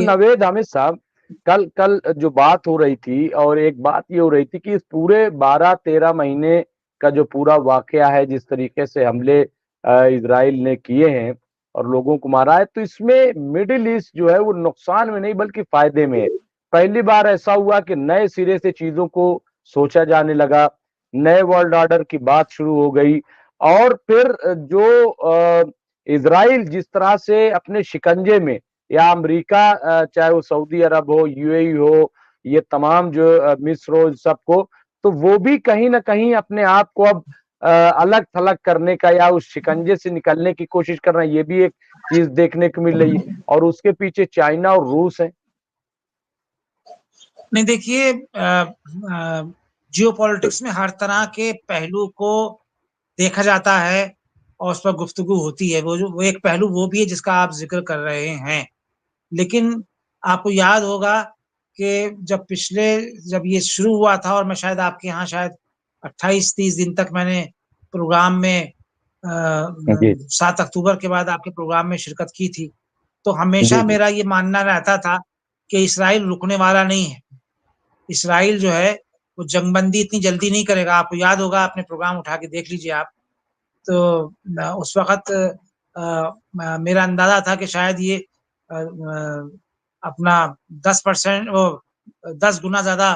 नवेद हामिद साहब, कल कल जो बात हो रही थी और एक बात ये हो रही थी कि इस पूरे 12-13 महीने का जो पूरा वाकया है, जिस तरीके से हमले इजराइल ने किए हैं और लोगों को मारा है, तो इसमें मिडिल ईस्ट जो है वो नुकसान में नहीं बल्कि फायदे में है। पहली बार ऐसा हुआ कि नए सिरे से चीजों को सोचा जाने लगा, नए वर्ल्ड ऑर्डर की बात शुरू हो गई और फिर जो इजराइल जिस तरह से अपने शिकंजे में, या अमेरिका चाहे वो सऊदी अरब हो, यूएई हो, ये तमाम जो मिस्र हो, सबको, तो वो भी कहीं ना कहीं अपने आप को अब अलग थलग करने का या उस शिकंजे से निकलने की कोशिश कर रहे हैं, ये भी एक चीज देखने को मिल रही है। और उसके पीछे चाइना और रूस है। नहीं, देखिए, जियोपॉलिटिक्स में हर तरह के पहलू को देखा जाता है और उस पर गुफ्तगू होती है। वो एक पहलू वो भी है जिसका आप जिक्र कर रहे हैं। लेकिन आपको याद होगा कि जब ये शुरू हुआ था, और मैं शायद आपके यहाँ शायद 28-30 दिन तक मैंने प्रोग्राम में 7 अक्टूबर के बाद आपके प्रोग्राम में शिरकत की थी, तो हमेशा मेरा ये मानना रहता था कि इस्राइल रुकने वाला नहीं है। इस्राइल जो है वो जंगबंदी इतनी जल्दी नहीं करेगा। आपको याद होगा, अपने प्रोग्राम उठा के देख लीजिए आप। तो उस वक़्त मेरा अंदाज़ा था कि शायद ये अपना 10% वो 10 गुना ज़्यादा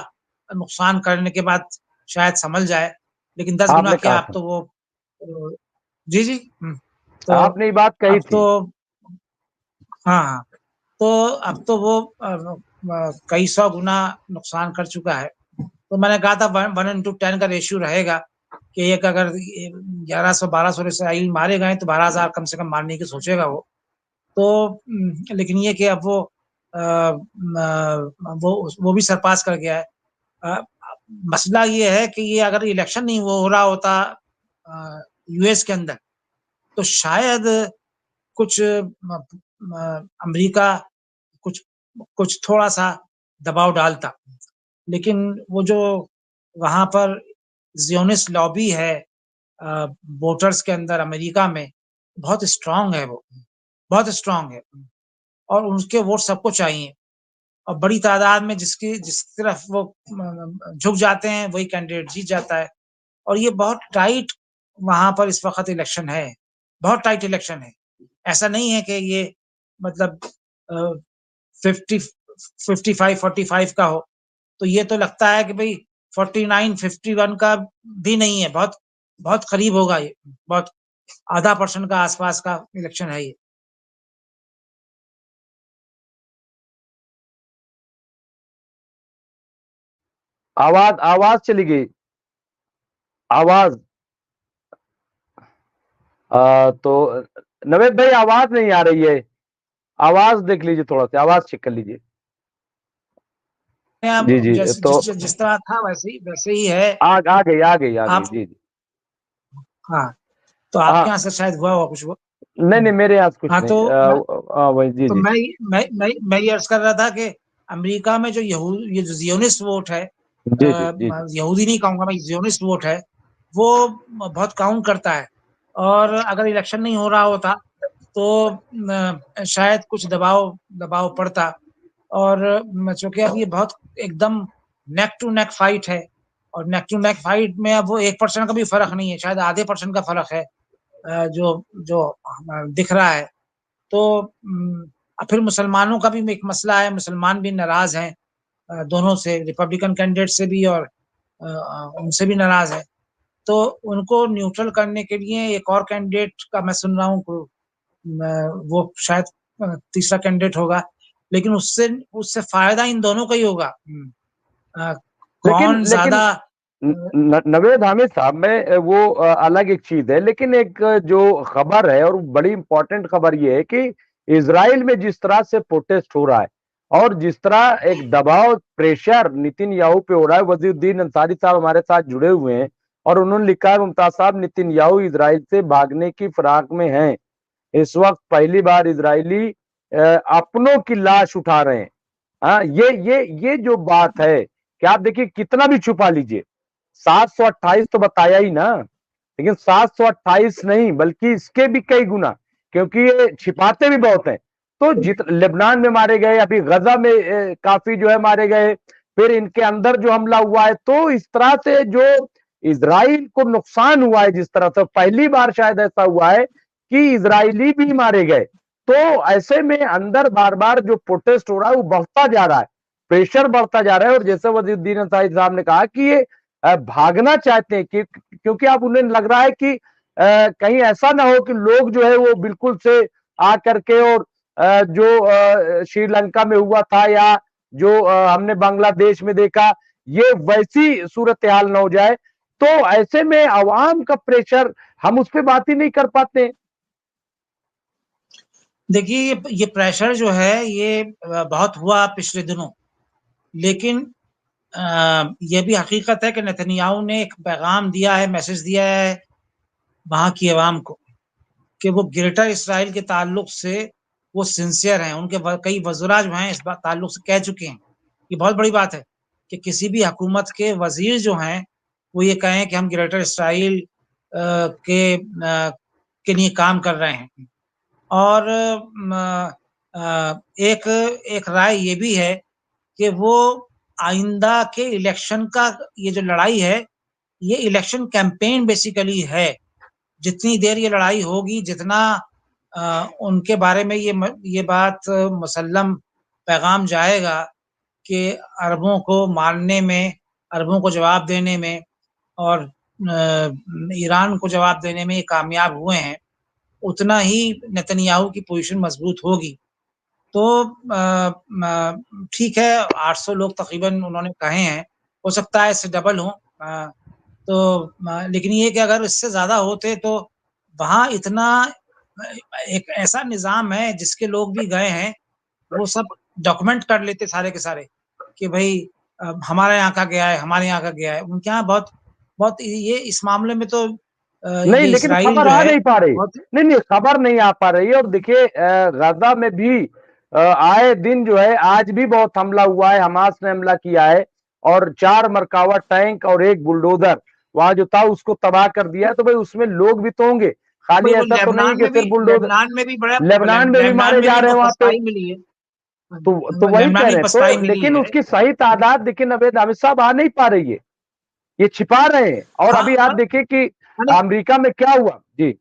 नुकसान करने के बाद शायद संभल जाए। लेकिन 10 गुना क्या, अब तो वो जी, जी। तो आपने ये बात कही अब थी। तो हाँ, तो अब तो वो कई 100 गुना नुकसान कर चुका है। तो मैंने कहा था 1:10 का रेशियो रहेगा कि एक अगर 1100-1200 इसराइली मारे गए तो 12,000 कम से कम मारने की सोचेगा वो। तो लेकिन ये कि अब वो भी सरपास कर गया है। मसला ये है कि ये अगर इलेक्शन नहीं हो रहा होता यूएस के अंदर, तो शायद कुछ अमेरिका कुछ थोड़ा-सा दबाव डालता। लेकिन वो जो वहाँ पर ज़ियोनिस्ट लॉबी है वोटर्स के अंदर अमेरिका में, बहुत स्ट्रॉन्ग है वो, बहुत स्ट्रॉन्ग है और उनके वोट सबको चाहिए और बड़ी तादाद में जिस तरफ वो झुक जाते हैं, वही कैंडिडेट जीत जाता है। और ये बहुत टाइट वहाँ पर इस वक़्त इलेक्शन है, बहुत टाइट इलेक्शन है। ऐसा नहीं है कि ये मतलब 50 55-45 का हो, तो ये तो लगता है कि भई 49-51 का भी नहीं है, बहुत बहुत करीब होगा ये, बहुत आधा % का आसपास का इलेक्शन है ये। आवाज चली गई, आवाज। तो नवेद भाई, आवाज नहीं आ रही है, आवाज देख लीजिए, थोड़ा सा आवाज चेक कर लीजिए। जी जी, तो जिस तरह था वैसे ही है। आ गई आप जी जी। हाँ, तो आपके यहाँ से शायद हुआ होगा कुछ वो। नहीं, मेरे यहाँ कुछ हाँ, नहीं। तो वही जी जी। मैं ये अर्ज कर रहा था कि अमेरिका में जो ये जो जियोनिस्ट वोट है, जी जी जी। यहूदी नहीं कहूंगा मैं, जियोनिस्ट वोट है, वो बहुत काउंट करता है। और अगर इलेक्शन नहीं हो रहा होता तो शायद कुछ दबाव पड़ता। और चूंकि अब ये बहुत एकदम नेक टू नेक फाइट है, और नेक टू नेक फाइट में अब वो 1% का भी फर्क नहीं है, शायद आधे % का फर्क है जो जो दिख रहा है। तो फिर मुसलमानों का भी एक मसला है, मुसलमान भी नाराज हैं दोनों से, रिपब्लिकन कैंडिडेट से भी और उनसे भी नाराज है। तो उनको न्यूट्रल करने के लिए एक और कैंडिडेट का मैं सुन रहा हूँ, वो शायद तीसरा कैंडिडेट होगा, लेकिन उससे फायदा इन दोनों का ही होगा। कौन ज्यादा नवेद हामिद साहब में वो अलग एक चीज है, लेकिन एक जो खबर है और बड़ी इंपॉर्टेंट खबर ये है कि इजराइल में जिस तरह से प्रोटेस्ट हो रहा है और जिस तरह एक दबाव प्रेशर नितिन याहू पे हो रहा है, वजीरुद्दीन अंसारी साहब हमारे साथ जुड़े हुए हैं और उन्होंने लिखा है, मुमताज साहब, नितिन याहू इजराइल से भागने की फिराक में हैं। इस वक्त पहली बार इजरायली अपनों की लाश उठा रहे हैं। हाँ, ये जो बात है कि आप देखिए कितना भी छुपा लीजिए, 728 तो बताया ही ना, लेकिन 728 नहीं बल्कि इसके भी कई गुना, क्योंकि ये छिपाते भी बहुत हैं। तो लेबनान में मारे गए, अभी गजा में काफी जो है मारे गए, फिर इनके अंदर जो हमला हुआ है, तो इस तरह से जो इजराइल को नुकसान हुआ है, जिस तरह से पहली बार शायद ऐसा हुआ है कि इजरायली भी मारे गए। तो ऐसे में अंदर बार बार जो प्रोटेस्ट हो रहा है वो बढ़ता जा रहा है, प्रेशर बढ़ता जा रहा है। और जैसे वजीरुद्दीन अंसारी साहब ने कहा कि ये भागना चाहते हैं कि क्योंकि अब उन्हें लग रहा है कि कहीं ऐसा ना हो कि लोग जो है वो बिल्कुल से आकर के और जो श्रीलंका में हुआ था या जो हमने बांग्लादेश में देखा, ये वैसी सूरत हाल ना हो जाए। तो ऐसे में अवाम का प्रेशर, हम उस पर बात ही नहीं कर पाते। देखिए ये प्रेशर जो है ये बहुत हुआ पिछले दिनों, लेकिन ये भी हकीकत है कि नेतन्याहू ने एक पैगाम दिया है, मैसेज दिया है वहां की अवाम को कि वो ग्रेटर इसराइल के ताल्लुक से वो सिंसियर हैं। उनके कई वज़रा जो हैं इस बात ताल्लुक से कह चुके हैं। ये बहुत बड़ी बात है कि किसी भी हुकूमत के वजीर जो हैं वो ये कहें कि हम ग्रेटर इसराइल के लिए काम कर रहे हैं। और एक एक राय ये भी है कि वो आइंदा के इलेक्शन का ये जो लड़ाई है, ये इलेक्शन कैंपेन बेसिकली है। जितनी देर ये लड़ाई होगी, जितना उनके बारे में ये बात मुसल्लम पैगाम जाएगा कि अरबों को मारने में, अरबों को जवाब देने में और ईरान को जवाब देने में ये कामयाब हुए हैं, उतना ही नेतन्याहू की पोजीशन मजबूत होगी। तो ठीक है, 800 लोग तकरीबन उन्होंने कहे हैं, हो सकता है इससे डबल हो। तो लेकिन ये कि अगर इससे ज्यादा होते तो वहां इतना एक ऐसा निजाम है जिसके लोग भी गए हैं, वो सब डॉक्यूमेंट कर लेते सारे के सारे कि भाई हमारे यहाँ का गया है, हमारे यहाँ का गया है। उनके यहाँ बहुत बहुत ये इस मामले में तो नहीं, ये लेकिन इसराइल खबर जो आ है नहीं पा रही। बहुत नहीं, खबर नहीं आ पा रही है। और देखिए गाजा में भी आए दिन जो है, आज भी बहुत हमला हुआ है, हमास ने हमला किया है और 4 मरकावा टैंक और 1 बुलडोजर वहां जो था उसको तबाह कर दिया है। तो भाई उसमें लोग भी तो होंगे, खाली वो ऐसा तो नहीं कि सिर्फ बुलडोजर। लेबनान में भी बड़ा लेबनान में भी लेबनान मारे में जा भी रहे उनको हैं वहां पे। पछताई मिली है। तो वही कह लेबनान रहे में हैं। पछताई तो मिली लेकिन है। उसकी सही तादाद लेकिन अभी अमित साहब आ नहीं पा रही है, ये छिपा रहे हैं। और हाँ अभी आप देखिए कि नहीं, अमेरिका में क्या हुआ जी।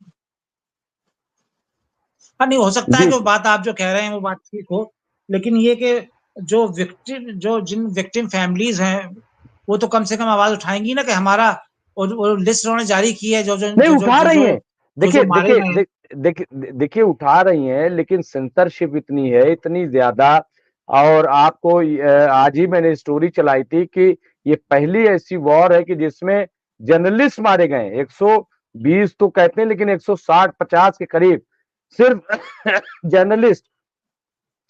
हाँ नहीं, हो सकता है जी कि वो बात आप जो कह रहे हैं वो बात ठीक हो, लेकिन ये कि जो जिन विक्टिम फैमिलीज हैं वो तो कम से कम आवाज उठाएंगी ना कि हमारा वो लिस्ट उन्होंने जारी की है जो जो नहीं, जो जो उठा जो रही जो हैं। जो जो देखिए मारे देखिए गए हैं। देख, देखिए देखिए उठा रही हैं, लेकिन सेंसरशिप इतनी है, इतनी ज्यादा। और आपको आज ही मैंने स्टोरी चलाई थी कि ये पहली ऐसी वॉर है कि जिसमें जर्नलिस्ट मारे गए। 120 तो कहते हैं, लेकिन 160-50 के करीब सिर्फ जर्नलिस्ट।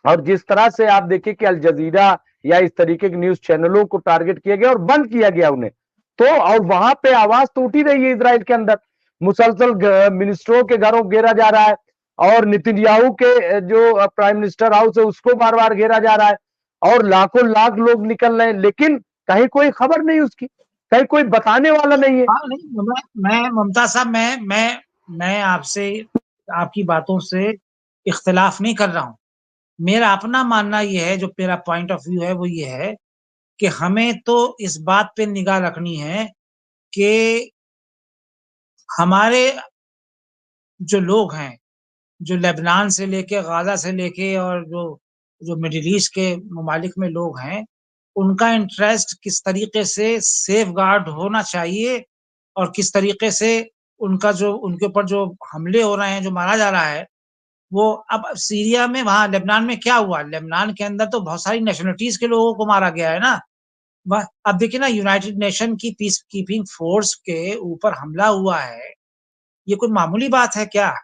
और जिस तरह से आप देखिए कि अल जजीरा या इस तरीके के न्यूज चैनलों को टारगेट किया गया और बंद किया गया उन्हें। तो और वहां पे आवाज तो उठी रही है इजराइल के अंदर, मुसलसल मिनिस्टरों के घरों घेरा जा रहा है और नेतन्याहू के जो प्राइम मिनिस्टर हाउस है उसको बार बार घेरा जा रहा है और लाखों लाख लोग निकल रहे हैं, लेकिन कहीं कोई खबर नहीं उसकी, कहीं कोई बताने वाला नहीं है। हाँ नहीं, मैं मुमताज साहब, मैं आपसे आपकी बातों से इख्तिलाफ नहीं कर रहा हूँ। मेरा अपना मानना ये है, जो मेरा पॉइंट ऑफ व्यू है वो ये है कि हमें तो इस बात पे निगाह रखनी है कि हमारे जो लोग हैं, जो लेबनान से लेके गाजा से लेके और जो जो मिडिल ईस्ट के ममालिक में लोग हैं, उनका इंटरेस्ट किस तरीके से सेफ गार्ड होना चाहिए और किस तरीके से उनका जो उनके ऊपर जो हमले हो रहे हैं, जो मारा जा रहा है, वो अब सीरिया में, वहां लेबनान में क्या हुआ? लेबनान के अंदर तो बहुत सारी नेशनलिटीज के लोगों को मारा गया है ना। अब देखिए ना, यूनाइटेड नेशन की पीस कीपिंग फोर्स के ऊपर हमला हुआ है, ये कोई मामूली बात है क्या?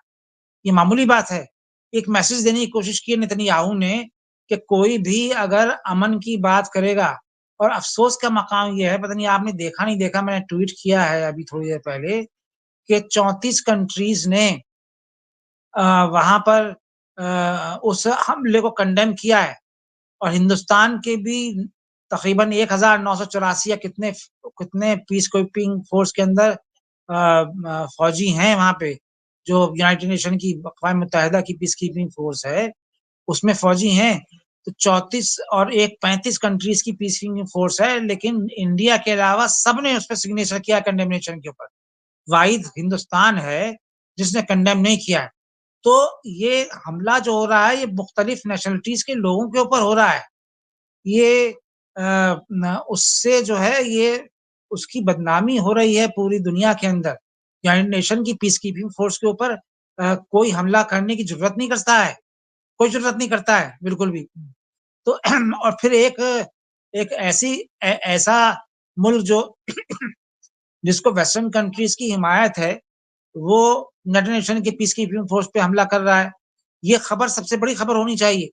ये मामूली बात है? एक मैसेज देने की कोशिश की है नेतन्याहू ने कि कोई भी अगर अमन की बात करेगा, और अफसोस का मकाम ये है, पता नहीं आपने देखा नहीं देखा, मैंने ट्वीट किया है अभी थोड़ी देर पहले कि 34 कंट्रीज ने वहां पर उस हमले को कंडेम किया है और हिंदुस्तान के भी तकरीबन 1984 या कितने कितने पीस कीपिंग फोर्स के अंदर फौजी हैं वहां पे, जो यूनाइटेड नेशन की अक़वाम मुत्तहिदा की पीस कीपिंग फोर्स है। उसमें फौजी हैं, तो 34 और एक 35 कंट्रीज़ की पीस कीपिंग फोर्स है, लेकिन इंडिया के अलावा सबने उस पे सिग्नेचर किया कंडेमनेशन के ऊपर। वाहिद हिंदुस्तान है, जिसने कंडेम नहीं किया है। तो ये हमला जो हो रहा है, ये मुख्तलिफ नेशनलिटीज़ के लोगों के ऊपर हो रहा है। ये उससे जो है ये उसकी बदनामी हो रही है पूरी दुनिया के अंदर। यूनाइटेड नेशन की पीस कीपिंग फोर्स के ऊपर कोई हमला करने की ज़रूरत नहीं करता है, कोई ज़रूरत नहीं करता है, बिल्कुल भी। तो और फिर एक ऐसा मुल्क जो जिसको वेस्टर्न कंट्रीज़ की हिमायत है, वो यूनाइटेड नेशन की पीस कीपिंग फोर्स पे हमला कर रहा है। ये खबर सबसे बड़ी खबर होनी चाहिए।